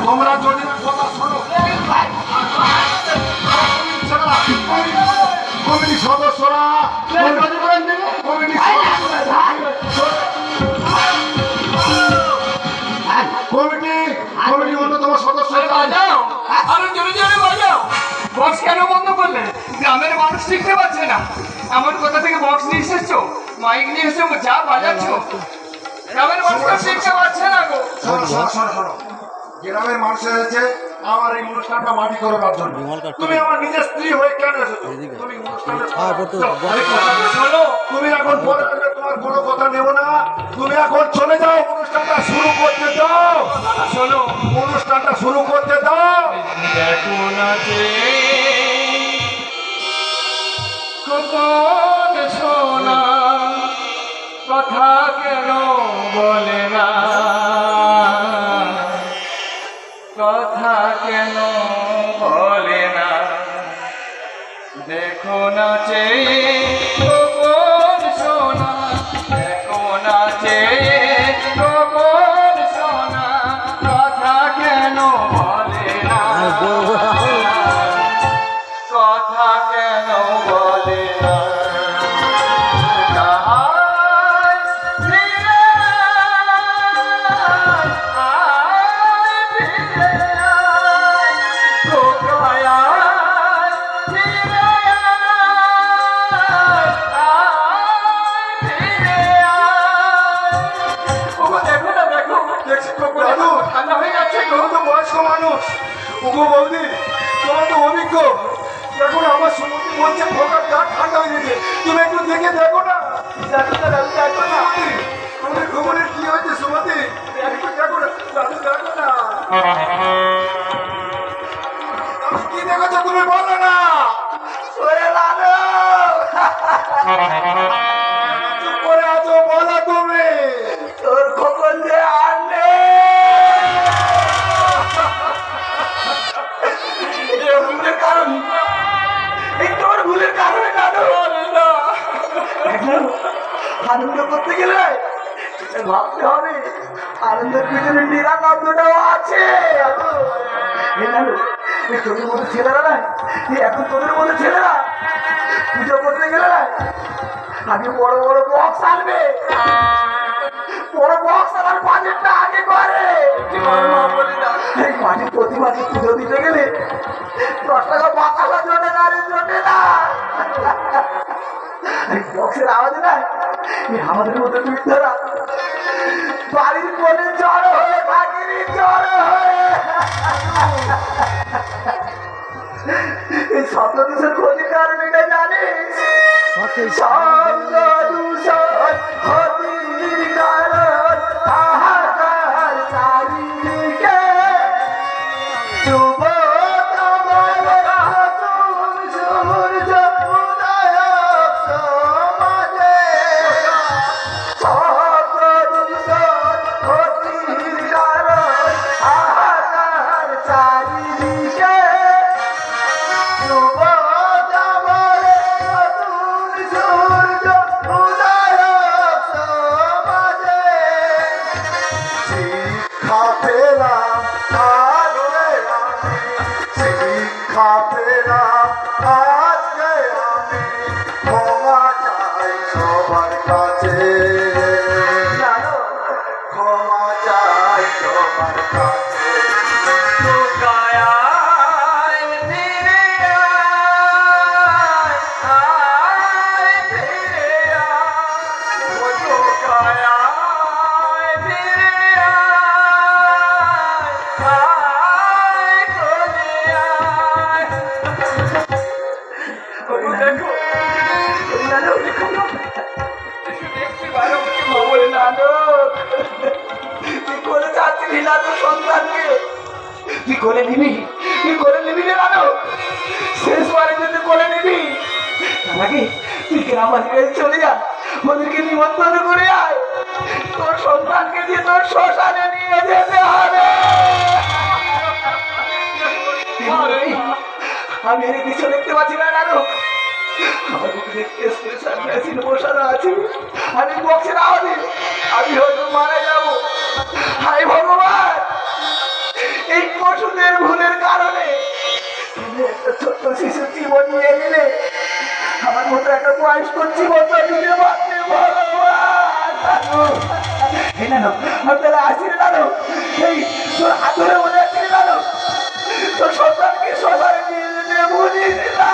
তোমরা যদি কথা শোনো, কমিটি সদস্যরা কমিটি অন্যতম সদস্য বক্স কেন বন্ধ করলে? গ্রামের মানুষ শিখতে পারছে না। এমন কোথা থেকে বক্স নিয়ে এসেছো, মাইক নিয়ে এসেছো, যা বাজাচ্ছ, গ্রামের মানুষ শিখতে পারছে না গো। গ্রামের মানুষ এসেছে আমার এই অনুষ্ঠানটা মাটি করে দেওয়ার জন্য। তুমি আমার নিজের স্ত্রী হয়ে কেন এসেছো? তুমি তুমি এখন পরে তোমার কোনো কথা নেব না। তুমি এখন চলে যাও, অনুষ্ঠানটা শুরু করতে দাও। শোনো, অনুষ্ঠানটা শুরু করতে দাও। দেখো নাচে খোকন সোনা, কথা কেন বলে না, কথা কেন বলে না। দেখো নাচে খোকন সোনা, দেখো নাচে খোকন সোনা, কথা কেন বলে না, কথা কেন বলে না। ঠান্ডা হয়ে যাচ্ছে, তুমি তো বয়স্ক মানুষ। ওগো বৌদি, তোমার তো অভিজ্ঞ। দেখো না আমার সমুদ্র বলছে ফোকার গা ঠান্ডা হয়ে গেছে। তুমি একটু দেখে দেখো না, দেখো না দেখো না আমাদের খবরের কি হয়েছে সুমতি, একটু দেখো না দাদু, দেখো না কি দেখেছো তুমি বলো না। ওরে লালু চুপ করে আছো, বলো তুমি। তোর খবর যে আর নেই। কারণ এই তোর ভুলের কারণে আনন্দ করতে গেলে ভাবতে হবে আনন্দের পিছনে নিরানন্দটাও আছে। তোদের মধ্যে ছেলেরা নাই, এখন তোদের মধ্যে ছেলেরা পুজো করতে গেলে না আগে বড় বড় বক্স আনবে, বড় বক্স আনার বাজেটটা আগে করে। এই মাটি প্রতি মাসে পুজো দিতে গেলে 10 টাকা বাঁচানোর জন্য নারীর জন্য না, বক্সের আওয়াজে না আমাদের মধ্যে বৃদ্ধরা বাড়ির কোণে জড়ো হয়ে থাকিনি, জড়ো হয়ে এই শব্দ দূষণ ক্ষতির কারণ এটা জানিস? শব্দ দূষণ ক্ষতির কারণ হাহাকার চারিদিকে কোলে নিবি, তুই কোলে নিবি রে রানো, শেষ বারের জন্য কোলে নিবি। নাকি তুই গ্রামবাসীর কাছে চলে যা, ওদেরকে নিমন্ত্রণ করে আয়, তোর সন্তানকে দিয়ে তোর শ্মশানে নিয়ে যেতে হবে। আমি এর কিছু দেখতে পাচ্ছি না রানো, আমার বুকে স্পেশাল মেশিন বসানো আছে, আমি বক্সের আওয়াজে আমি হয়তো মারা যাবো। হায় ভগবান, জীবন নিয়ে গেলে আমার মতো একটা বয়স্ক জীবন তো দিতে পারতে এই না আমি তাহলে আসি রে দাদু এই তোর হাত ধরে বলে আসছি রে দাদু তোর সন্তানকে শ্মশানে নিয়ে যেতে বুঝিস না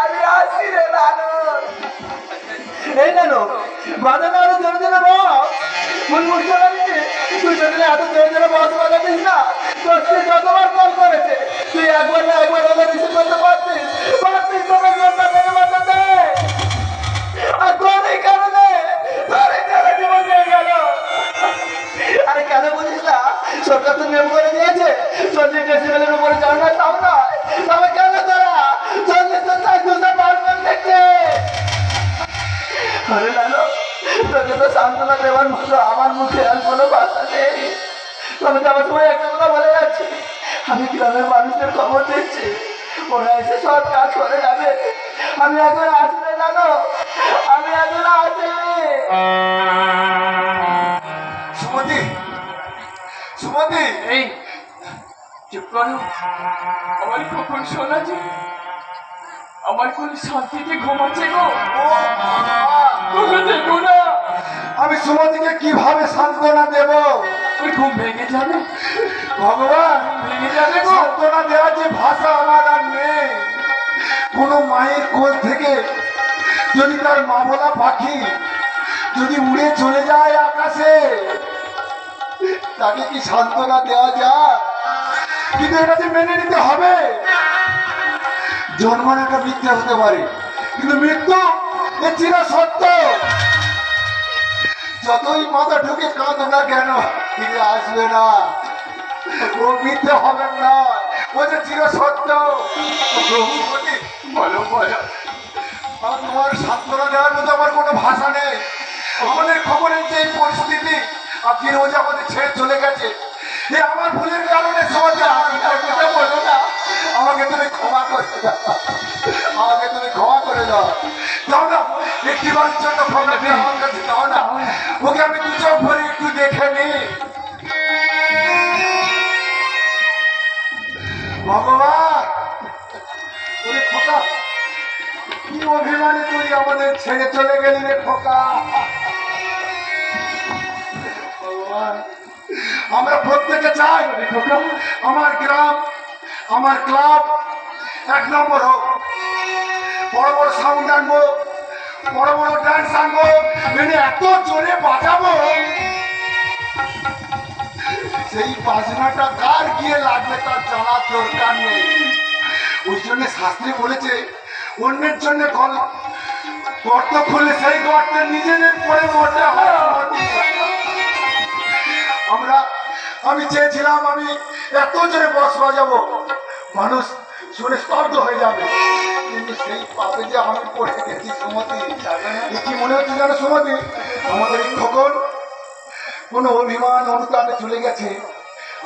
আমি আসি রে দাদু এই নানো বাজানো আরো জোরে জোরে বস মুনমুন করে তুই যদি এত জোরে জোরে বস বাজাতিস না তোর সে যতবার কল করেছে তুই একবার না একবার ওদের রিসিভ করতে পারতিস তোকে জোরটা মেরে বাঁচাতে আর তোর এই কারণে তোর এই ছেলে জীবন নিয়ে গেল আরে কেন বুঝিস না সরকার তো নিয়ম করে দিয়েছে 40 ডেসিবেলের উপরে যাও না তাও না তবে কেন তোরা 40 তো 200 পারবেন দেখছে আরে লালো তোকে তো সান্ত্বনা দেওয়ার মতো আমার মুখে আর কোনো ভাষা নেই তবে যাওয়ার সময় একটা কথা বলে যাচ্ছি আমি গ্রামের মানুষদের খবর দিচ্ছি ওরা এসে সব কাজ করে যাবে আমি এখন আসলে জানো আমি এখন আসি সুমতি সুমতি এই চুপ করো আমার কখন শোনা যে আমার কোন শান্তিতে ঘুমাচ্ছে গো তোকে দেখো না আমি সুমতিকে কিভাবে সান্ত্বনা দেব ওই ঘুম ভেঙে যাবে ভগবান ভেঙে যাবে গো সান্ত্বনা দেওয়ার যে ভাষা আমার আর নেই কোনো মায়ের কোল থেকে যদি তার মা বলা পাখি যদি উড়ে চলে যায় আকাশে তাকে কি সান্ত্বনা দেওয়া যায় কিন্তু এটা যে মেনে নিতে হবে জন্মানোটা মিথ্যে হতে পারে কিন্তু মৃত্যু এ চির সত্য যতই মাথা ঢুকে কাঁদো না কেন ফিরে আসবে না ও মিথ্যে হবে না ও যে চির সত্য বলো বলো আর তোমার সান্ত্বনা দেওয়ার মতো আমার কোনো ভাষা নেই আমাদের খবরের যে পরিস্থিতি আপনি রোজ আমাদের ছেড়ে চলে গেছে এ আমার ভুলের কারণে সমাজে বলো না আমাকে তুমি ক্ষমা করে দাও আমাকে তুমি ক্ষমা করে দাও দাও না একটি বারের জন্য ক্ষমা দিয়ে আমার কাছে দাও না ওকে আমি দু চোখ ভরে একটু দেখে নি ভগবান ওরে খোকা কি অভিমানে তুই আমাদের ছেড়ে চলে গেলি রে খোকা ভগবান আমরা প্রত্যেকে চাই আমার গ্রাম আমার ক্লাব 1 নম্বর হোক বড় বড় সাউন্ড আনবো বড় বড় ডান্স আনবো মানে এত জোরে বাজাবো সেই বাজনাটা কার গিয়ে লাগবে তার জানার দরকার নেই ওই জন্য শাস্ত্রে বলেছে অন্যের জন্য গর্ত খুলে সেই গর্তে নিজেদের পরে মরতে হয় আমি চেয়েছিলাম আমি এত জোরে বক্স বাজাবো মানুষ শুনে স্তব্ধ হয়ে যাবে কিন্তু সেই পাপে যে আমি পড়ে গেছি সুমতি কি মনে হচ্ছে জানো সুমতি আমাদের এই খোকন কোনো অভিমান অনুতাপে চলে গেছে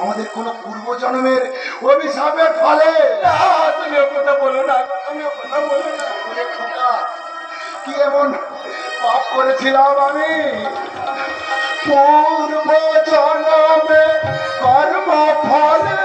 আমাদের কোনো পূর্বজন্মের অভিশাপের ফলে তুমি কথা বলো না তুমি কথা বলো না কি এমন পাপ করেছিলাম আমি পূর্ব জন্মে কর্ম ফলে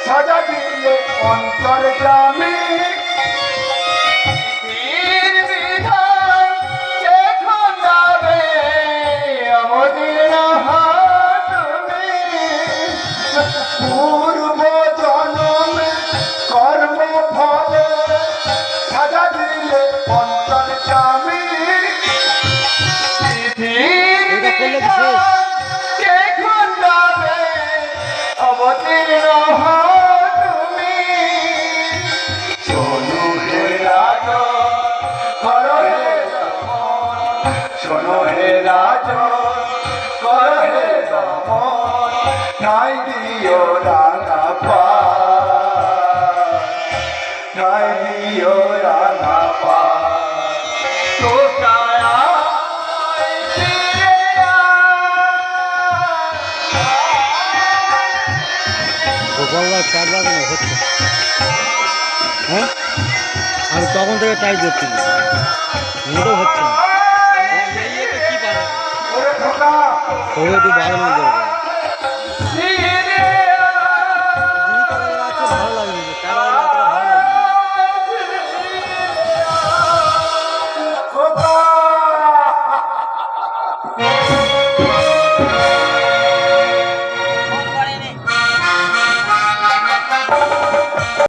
সাজা দিলে অন্তর্যামী পূর্ব জন্মে কর্ম ফলে সাজা দিলে অন্তর্যামী অবতীর্ণ তুমি শোনো হে রাজ কর হে শোনো হে রাজ কর হে ঠাই দিও রাঙা পা ঠাই দিও রাঙা পা গোপালদার চার বাগানো হচ্ছে হ্যাঁ আমি তখন থেকে ট্রাই করছি মোটেও হচ্ছে না ওরে খোকা তবে একটু বাগানো দরকার